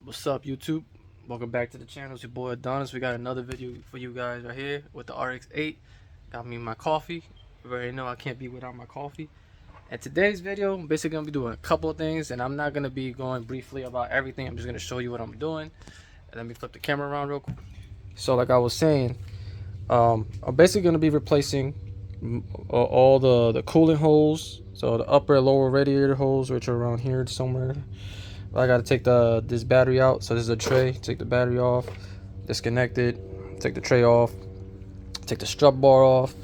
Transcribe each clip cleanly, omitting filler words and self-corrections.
What's up, YouTube? Welcome back to the channel. It's your boy Adonis. We got another video for you guys right here with the RX8. Got me my coffee. You already know I can't be without my coffee. And today's video, I'm basically gonna be doing a couple of things, and I'm not gonna be going briefly about everything. I'm just gonna show you what I'm doing. And let me flip the camera around real quick. So, like I was saying, I'm basically gonna be replacing all the coolant holes. So the upper and lower radiator holes, which are around here somewhere. I gotta take this battery out. So this is a tray. Take the battery off, disconnect it, take the tray off, take the strut bar off.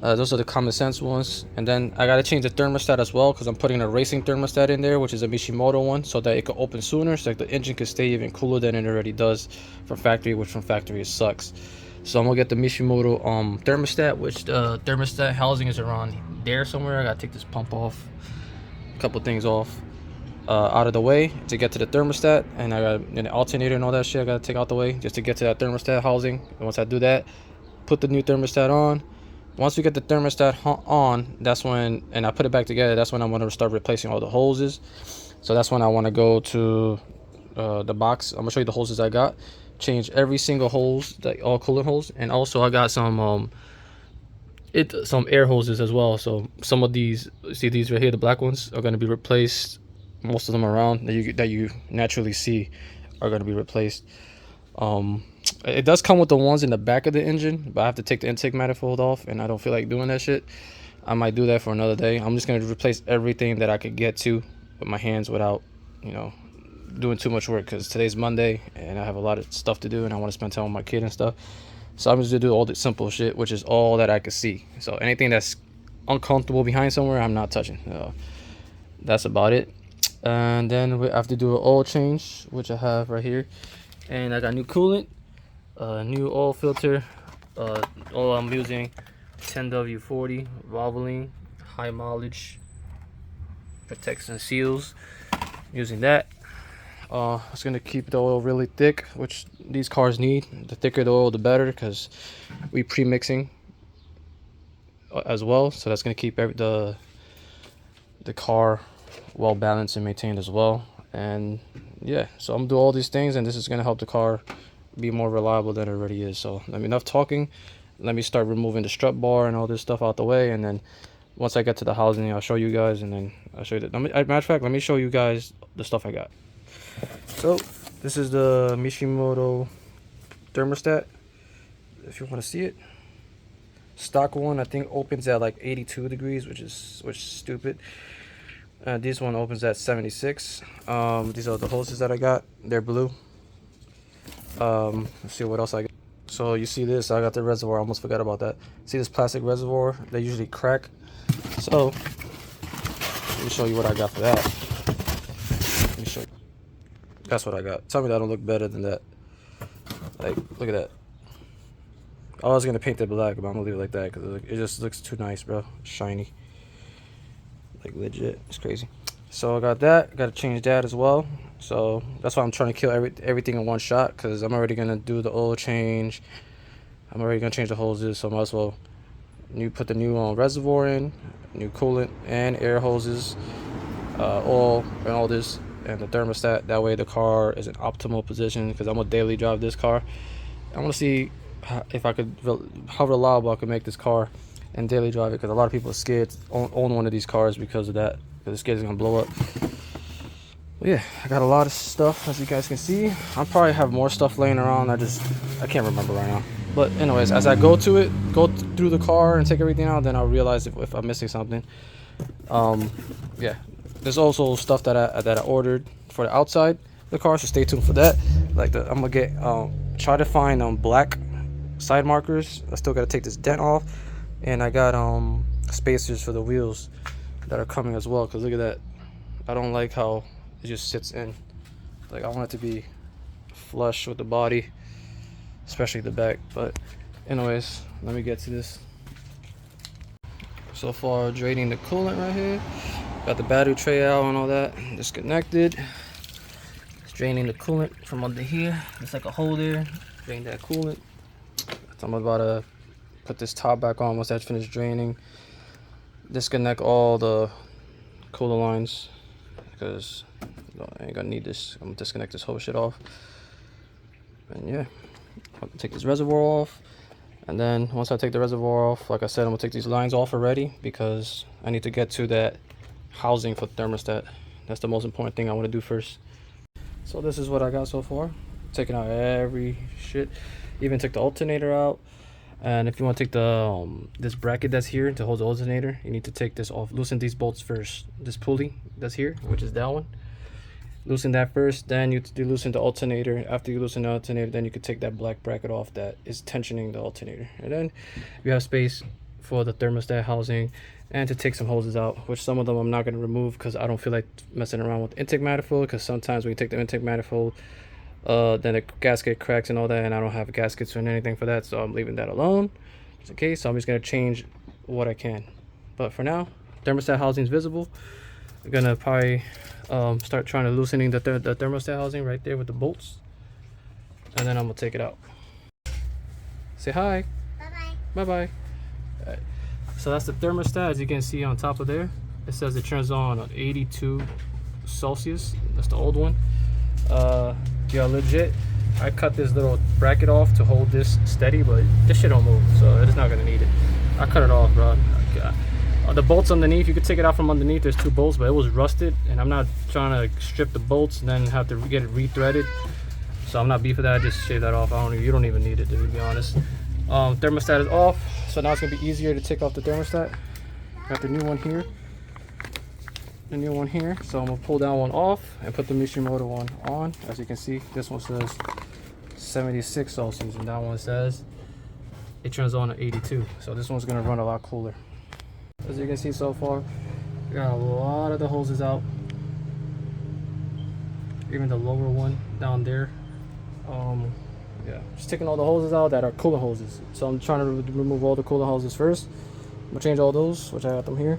Those are the common sense ones. And then I gotta change the thermostat as well, because I'm putting a racing thermostat in there, which is a Mishimoto one, so that it can open sooner, so that the engine can stay even cooler than it already does from factory, which from factory it sucks. So I'm gonna get the Mishimoto thermostat, which the thermostat housing is around there somewhere. I gotta take this pump off, a couple things off. Out of the way to get to the thermostat, and I got an alternator and all that shit I gotta take out the way just to get to that thermostat housing. And once I do that, put the new thermostat on. Once we get the thermostat on, that's when, and I put it back together, that's when I'm gonna start replacing all the hoses. So that's when I want to go to the box. I'm gonna show you the hoses I got, change every single hose, like all coolant holes, and also I got some air hoses as well. So some of these, see these right here, the black ones, are gonna be replaced. Most of them around that you naturally see are going to be replaced. It does come with the ones in the back of the engine, but I have to take the intake manifold off, and I don't feel like doing that shit. I might do that for another day. I'm just going to replace everything that I could get to with my hands without, you know, doing too much work, because today's Monday and I have a lot of stuff to do and I want to spend time with my kid and stuff. So I'm just going to do all the simple shit, which is all that I could see. So anything that's uncomfortable behind somewhere, I'm not touching. That's about it. And then we have to do an oil change, which I have right here. And I got new coolant, new oil filter. Oil I'm using 10W40 Valvoline, high mileage, protects and seals. Using that. It's gonna keep the oil really thick, which these cars need. The thicker the oil, the better, because we pre-mixing as well. So that's gonna keep the car well balanced and maintained as well. And yeah, so I'm gonna do all these things, and this is gonna help the car be more reliable than it already is. So enough talking, let me start removing the strut bar and all this stuff out the way, and then once I get to the housing, I'll show you guys, and then I'll show you the matter of fact, let me show you guys the stuff I got. So this is the Mishimoto thermostat, if you want to see it. Stock one I think opens at like 82 degrees, which is stupid. This one opens at 76. These are the hoses that I got. They're blue. Let's see what else I got. So you see this, I got the reservoir. I almost forgot about that. See this plastic reservoir? They usually crack. So let me show you what I got for that. Let me show you. That's what I got. Tell me that don't look better than that. Like, look at that. I was gonna paint it black, but I'm gonna leave it like that because it just looks too nice, bro. Shiny. Like legit, it's crazy. So I got that. Got to change that as well. So that's why I'm trying to kill everything in one shot, because I'm already gonna do the oil change. I'm already gonna change the hoses, so I might as well put the new reservoir in, new coolant and air hoses, oil and all this, and the thermostat. That way the car is in optimal position, because I'm gonna daily drive this car. I want to see if I could, how reliable I could make this car and daily drive it, because a lot of people are scared to own one of these cars because of that, because they're scared it's gonna blow up. But yeah, I got a lot of stuff, as you guys can see. I'll probably have more stuff laying around. I can't remember right now. But anyways, as I go through the car and take everything out, then I'll realize if I'm missing something. Yeah, there's also stuff that I ordered for the outside of the car, so stay tuned for that. Like I'm gonna get try to find black side markers. I still gotta take this dent off. And I got spacers for the wheels that are coming as well, because look at that. I don't like how it just sits in. Like, I want it to be flush with the body, especially the back. But anyways, let me get to this. So far, draining the coolant right here. Got the battery tray out and all that disconnected. It's draining the coolant from under here. It's like a hole there. Drain that coolant. So I'm about to put this top back on once that's finished draining. Disconnect all the cooler lines because I ain't gonna need this. I'm gonna disconnect this whole shit off. And yeah, I'll take this reservoir off. And then once I take the reservoir off, like I said, I'm gonna take these lines off already because I need to get to that housing for the thermostat. That's the most important thing I want to do first. So this is what I got so far. Taking out every shit. Even took the alternator out. And if you want to take the this bracket that's here to hold the alternator, you need to take this off. Loosen these bolts first. This pulley that's here, which is that one. Loosen that first, then you loosen the alternator. After you loosen the alternator, then you can take that black bracket off that is tensioning the alternator. And then you have space for the thermostat housing and to take some hoses out, which some of them I'm not going to remove because I don't feel like messing around with intake manifold, because sometimes when you take the intake manifold, then the gasket cracks and all that, and I don't have gaskets or anything for that, so I'm leaving that alone just in case. So I'm just going to change what I can. But for now, thermostat housing is visible. I'm going to probably start trying to loosening the thermostat housing right there with the bolts, and then I'm going to take it out. Say hi. Bye-bye. Bye-bye. Alright. So that's the thermostat. As you can see on top of there, it says it turns on at 82 Celsius. That's the old one. Yeah, legit, I cut this little bracket off to hold this steady, but this shit don't move, so it's not gonna need it. I cut it off, bro. The bolts underneath, you could take it out from underneath. There's 2 bolts, but it was rusted, and I'm not trying to strip the bolts and then have to get it re-threaded. So I'm not beefing that. I just shave that off. You don't even need it, to be honest. Thermostat is off, so now it's gonna be easier to take off the thermostat. Got the new one here. The new one here, so I'm gonna pull that one off and put the mystery motor one on. As you can see, this one says 76 Celsius and that one says it turns on at 82, so this one's gonna run a lot cooler. As you can see so far, we got a lot of the hoses out, even the lower one down there. Yeah, just taking all the hoses out that are coolant hoses. So I'm trying to remove all the coolant hoses first. I'm gonna change all those, which I got them here.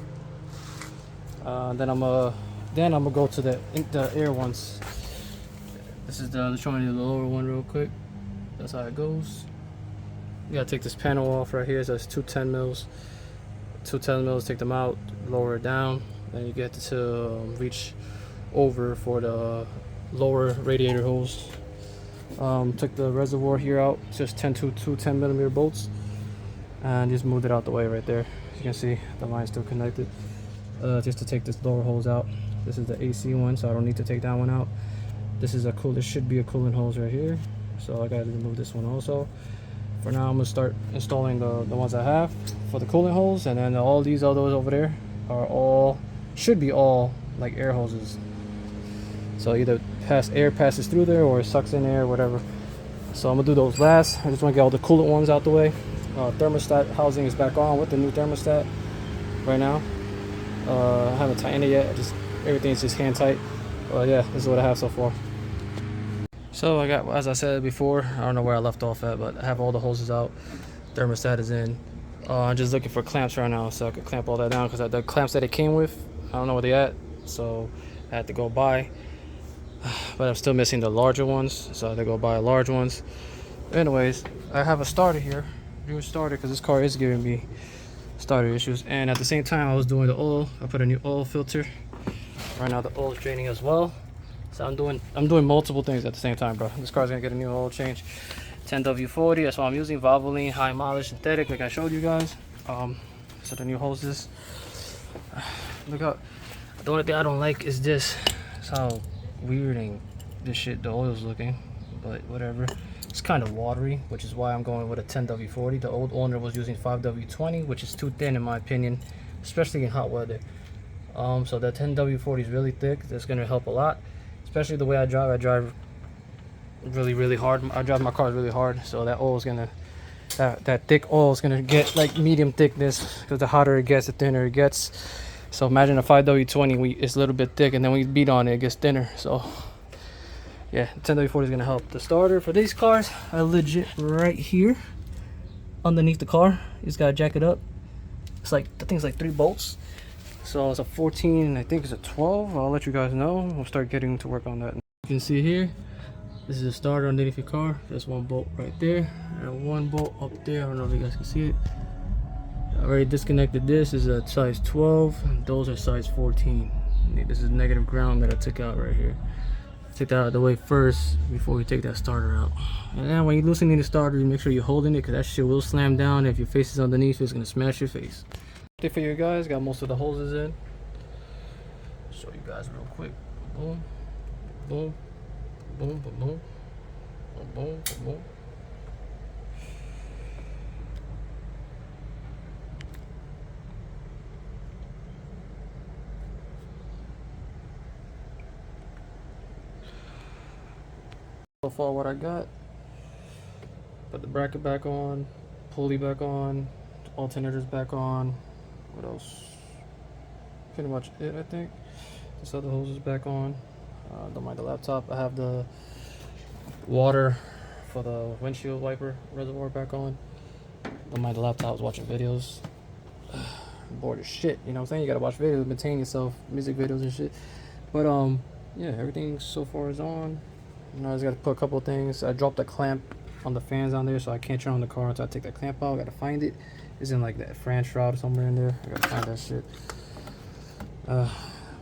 Then I'm gonna go to the air ones. This is showing you the lower one real quick. That's how it goes. You gotta take this panel off right here. So it's 210 mils. 210 mils. Take them out, lower it down, then you get to reach over for the lower radiator hose. Took the reservoir here out, just 10 millimeter bolts, and just moved it out the way right there. As you can see, the line's still connected. Just to take this lower hose out. This is the AC one, so I don't need to take that one out. This is this should be a coolant hose right here, so I gotta remove this one also. For now, I'm gonna start installing the ones I have for the coolant hose, and then all these others over there should be all like air hoses. So either air passes through there or it sucks in air, whatever. So I'm gonna do those last. I just want to get all the coolant ones out the way. Thermostat housing is back on with the new thermostat right now. I haven't tightened it yet. Everything's just hand tight. Yeah, this is what I have so far. So I got, as I said before, I don't know where I left off at, but I have all the hoses out. Thermostat is in. I'm just looking for clamps right now so I could clamp all that down, because the clamps that it came with, I don't know where they at, so I had to go buy. But I'm still missing the larger ones, so I had to go buy large ones. Anyways, I have a starter here, new starter, because this car is giving me starter issues. And at the same time I was doing the oil. I put a new oil filter. Right now the oil is draining as well. So I'm doing multiple things at the same time, bro. This car's gonna get a new oil change. 10W40, that's what I'm using. Valvoline, high mileage synthetic, like I showed you guys. So the new hoses. Look out. The only thing I don't like is this. It's how weird and the oil's looking, but whatever. It's kind of watery, which is why I'm going with a 10W40. The old owner was using 5W20, which is too thin in my opinion, especially in hot weather. So that 10W40 is really thick. That's going to help a lot, especially the way I drive. I drive really hard. I drive my car really hard, so that oil is going to, that thick oil is going to get like medium thickness, because the hotter it gets, the thinner it gets. So imagine a 5W20, it's a little bit thick, and then when you beat on it, it gets thinner. So yeah, 10W40 is gonna help. The starter for these cars are legit right here underneath the car. You just gotta jack it up. It's like, I think it's like 3 bolts. So it's a 14 and I think it's a 12. I'll let you guys know. We'll start getting to work on that. You can see here, this is a starter underneath your car. There's 1 bolt right there and 1 bolt up there. I don't know if you guys can see it. I already disconnected. This is a size 12 and those are size 14. This is negative ground that I took out right here. Take that out of the way first before we take that starter out. And then when you're loosening the starter, you make sure you're holding it, because that shit will slam down. If your face is underneath, it's gonna smash your face. For you guys, got most of the hoses in. Show you guys real quick. Boom, boom, boom, boom, boom, boom, boom, boom. So far what I got, put the bracket back on, pulley back on, alternators back on. What else? Pretty much it, I think. This other hose is back on. Don't mind the laptop. I have the water for the windshield wiper reservoir back on. Don't mind the laptop. I was watching videos. I'm bored as shit, you know what I'm saying? You gotta watch videos, maintain yourself, music videos and shit. But yeah, everything so far is on. You know, I just got to put a couple of things. I dropped a clamp on the fans on there, so I can't turn on the car until I take that clamp out. I got to find it. It's in like that Fran shroud somewhere in there. I got to find that shit.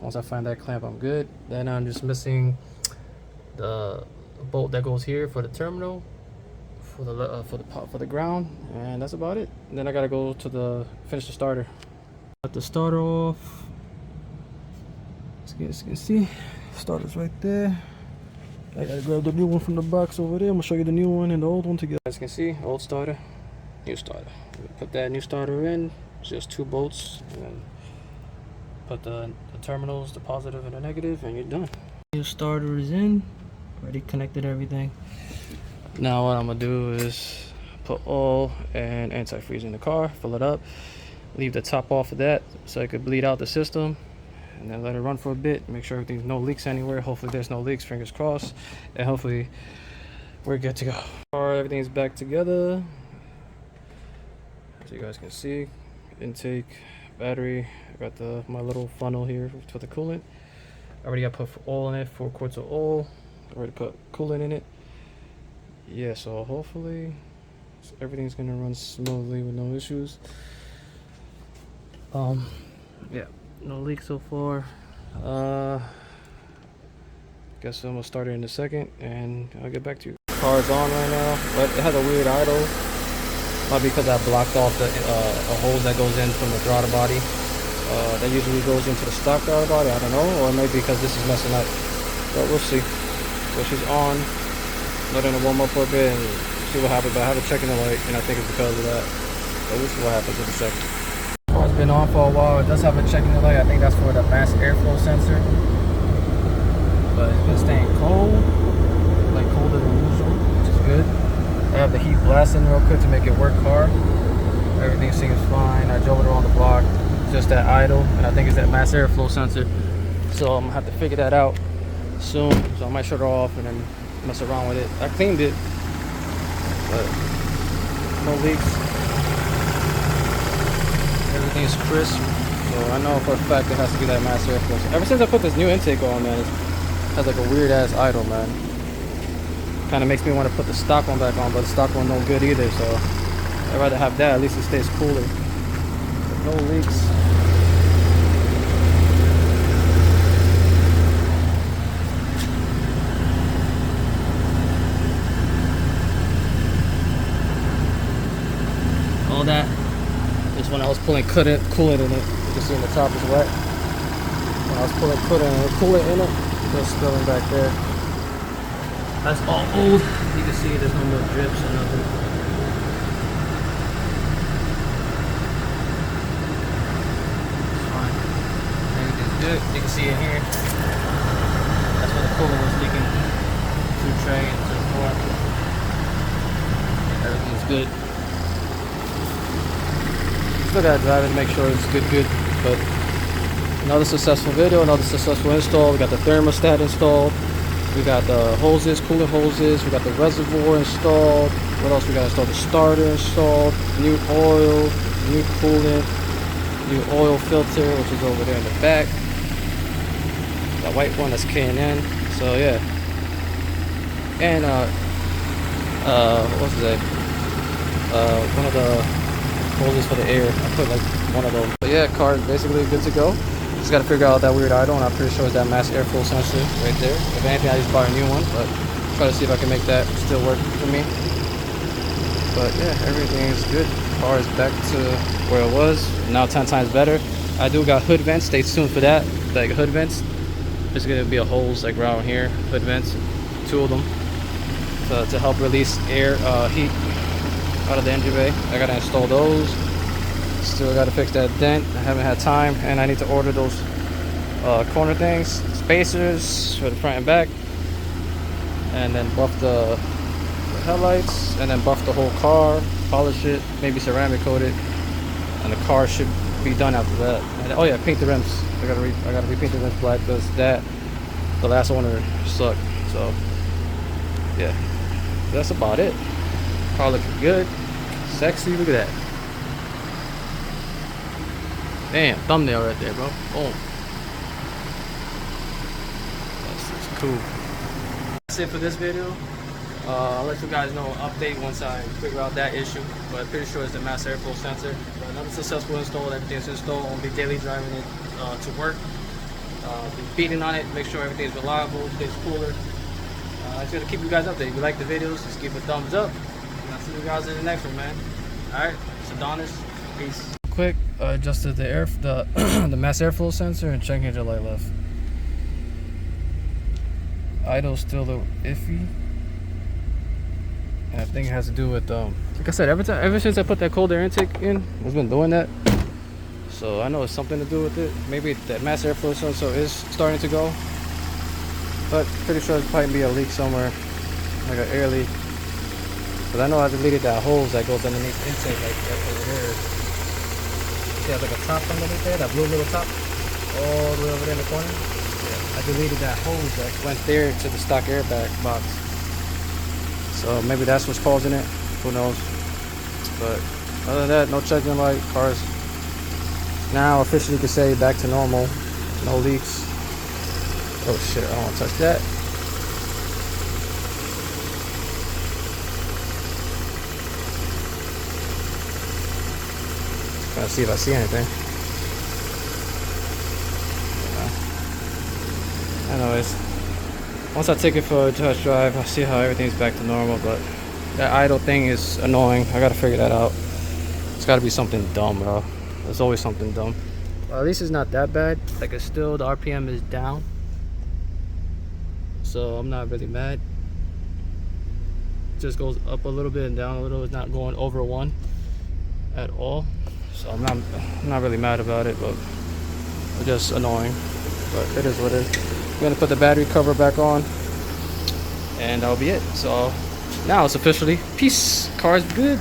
Once I find that clamp, I'm good. Then I'm just missing the bolt that goes here for the terminal, for the ground, and that's about it. And then I got to go to the finish the starter. Got the starter off. As you guys can see, starter's right there. I gotta grab the new one from the box over there. I'm gonna show you the new one and the old one together. As you can see, old starter, new starter. Put that new starter in, it's just 2 bolts, and then put the terminals, the positive and the negative, and you're done. New starter is in, already connected everything. Now what I'm gonna do is put oil and antifreeze in the car, fill it up, leave the top off of that so it could bleed out the system. And then let it run for a bit, make sure everything's no leaks anywhere. Hopefully there's no leaks, fingers crossed, and hopefully we're good to go. Alright, everything's back together, as you guys can see. Intake, battery, I got my little funnel here for the coolant. I already got put oil in it, 4 quarts of oil. I already put coolant in it. Yeah, so hopefully everything's gonna run smoothly with no issues. Yeah, no leaks so far. Guess I'm gonna start it in a second and I'll get back to you. Car's on right now, but it has a weird idle. Might be because I blocked off the a hose that goes in from the throttle body. That usually goes into the stock throttle body, I don't know, or maybe because this is messing up, but we'll see. So she's on, letting it warm up for a bit and see what happens. But I have a check in the light and I think it's because of that, so we'll see what happens in a second. Car's been on for a while. It does have a check in the light. I think that's for the mass airflow sensor, but it's been staying cold, like colder than usual, which is good. I have the heat blasting real quick to make it work hard. Everything seems fine. I drove it around the block. It's just that idle, and I think it's that mass airflow sensor. So I'm gonna have to figure that out soon. So I might shut it off and then mess around with it. I cleaned it, but no leaks. Everything is crisp. So I know for a fact it has to be that mass airflow. So ever since I put this new intake on, man, it has like a weird ass idle, man. Kind of makes me want to put the stock one back on, but the stock one no good either. So I'd rather have that. At least it stays cooler. But no leaks. All that is when I was pulling coolant in it. You can see on the top is wet. When I was pulling coolant in it, just spilling back there. That's all old. You can see there's no more drips or nothing. It's fine. Everything's good. You can see it here. That's where the coolant was leaking through tray into the car. Everything's good. Still gotta drive it to make sure it's good. But another successful video, another successful install. We got the thermostat installed. We got the hoses, coolant hoses. We got the reservoir installed. What else we got installed? The starter installed. New oil, new coolant, new oil filter, which is over there in the back. That white one, that's K&N. So yeah. And what's that? One of the hoses for the air. I put like one of those. But yeah, car is basically good to go. Just gotta figure out that weird idle, and I'm pretty sure it's that mass airflow sensor right there. If anything, I just bought a new one, but try to see if I can make that still work for me. But yeah, everything is good. Car is back to where it was, now 10 times better. I do got hood vents, stay tuned for that. Like hood vents, there's gonna be a holes like around here, hood vents, 2 of them, to help release air, heat out of the engine bay. I gotta install those. Still gotta fix that dent. I haven't had time, and I need to order those corner things, spacers for the front and back, and then buff the headlights, and then buff the whole car, polish it, maybe ceramic coat it, and the car should be done after that. And, oh yeah, paint the rims. I gotta repaint the rims black because the last owner sucked. So yeah, that's about it. Car looking good, sexy. Look at that. Damn, thumbnail right there, bro. Boom. That's cool. That's it for this video. I'll let you guys know an update once I figure out that issue, but I'm pretty sure it's the mass airflow sensor. But another successful install. Everything's installed. I'll be daily driving it to work. Be beating on it, make sure everything's reliable, stays cooler. It's gonna keep you guys updated. If you like the videos, just give a thumbs up. And I'll see you guys in the next one, man. Alright, it's Adonis. Peace. Quick, adjusted the the mass airflow sensor and check engine light left. Idle's still a little iffy. And I think it has to do with like I said, ever since I put that cold air intake in, it's been doing that. So I know it's something to do with it. Maybe that mass airflow sensor is starting to go, but pretty sure it's probably be a leak somewhere, like an air leak. But I know I deleted that hose that goes underneath the intake, like that over there. See, there's like a top underneath there, that blue little top, all the way over there in the corner. Yeah, I deleted that hose that went there to the stock airbag box. So maybe that's what's causing it. Who knows? But other than that, no check engine light. Cars now officially could say back to normal. No leaks. Oh shit! I don't want to touch that. Trying to see if I see anything. Anyways, once I take it for a test drive, I'll see how everything's back to normal. But that idle thing is annoying. I gotta figure that out. It's gotta be something dumb, bro. There's always something dumb. Well, at least it's not that bad. Like, it's still, the RPM is down, so I'm not really mad. It just goes up a little bit and down a little. It's not going over 1 at all. So I'm not really mad about it, but it's just annoying. But it is what it is. I'm gonna put the battery cover back on, and that'll be it. So now it's officially peace. Car's good.